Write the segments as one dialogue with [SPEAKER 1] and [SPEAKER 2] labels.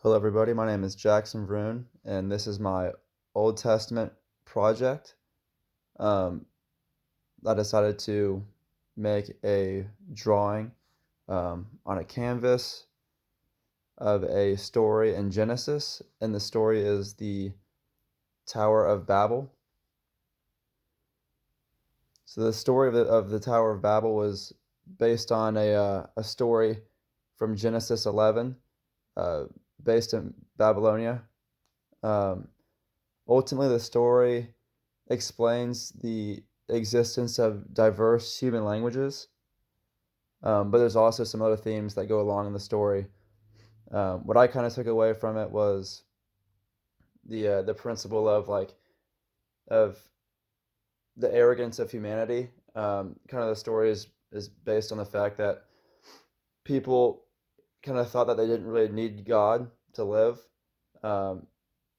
[SPEAKER 1] Hello, everybody. My name is Jackson Vroon, and this is my Old Testament project. Um, I decided to make a drawing on a canvas of a story in Genesis, and the story is the Tower of Babel. So the story of the Tower of Babel was based on a story from Genesis 11, uh, based in Babylonia. Um, Ultimately, the story explains the existence of diverse human languages, but there's also some other themes that go along in the story. What I kind of took away from it was the principle of of the arrogance of humanity. Kind of the story is based on the fact that people kind of thought that they didn't really need God to live, um,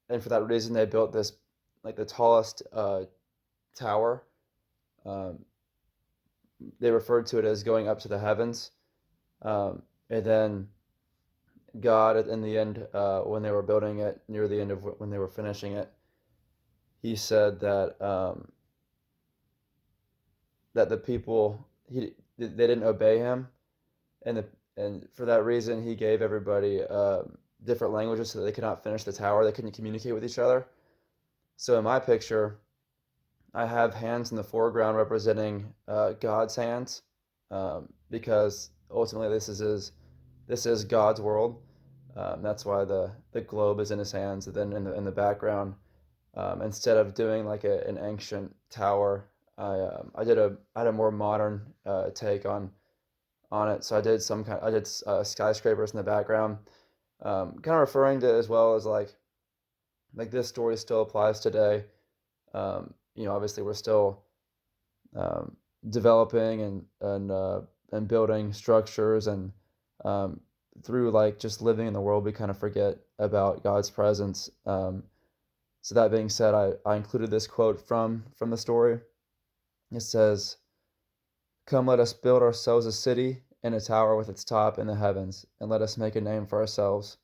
[SPEAKER 1] and for that reason they built this like the tallest tower. Um, they referred to it as going up to the heavens. And then God, in the end, when they were building it, near the end of when they were finishing it, he said that that the people they didn't obey him, and and for that reason he gave everybody different languages so that they could not finish the tower. They couldn't communicate with each other. So in my picture, I have hands in the foreground representing God's hands, because ultimately this is God's world. That's why the globe is in his hands. And then in the background, instead of doing like an ancient tower, I had a more modern take on it. So I did skyscrapers in the background, kind of referring to it as well as like this story still applies today. Obviously we're still um, developing and building structures, and um, through like just living in the world we kind of forget about God's presence. So that being said, I included this quote from the story. It says, "Come, let us build ourselves a city and a tower with its top in the heavens, and let us make a name for ourselves,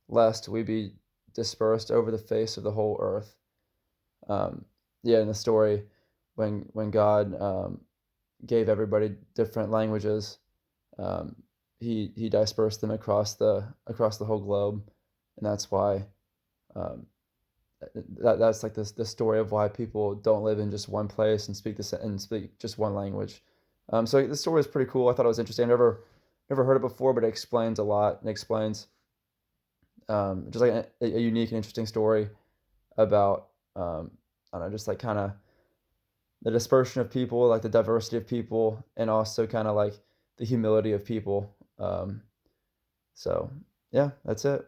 [SPEAKER 1] lest we be dispersed over the face of the whole earth." um, yeah, in the story, when God gave everybody different languages, um, he dispersed them across the whole globe, and that's why um, that's like this the story of why people don't live in just one place and speak just one language. So this story is pretty cool. I thought it was interesting. I've never heard it before, but it explains a lot. It explains just like a unique and interesting story about I don't know, just like kind of the dispersion of people, like the diversity of people, and also kind of like the humility of people. So yeah, that's it.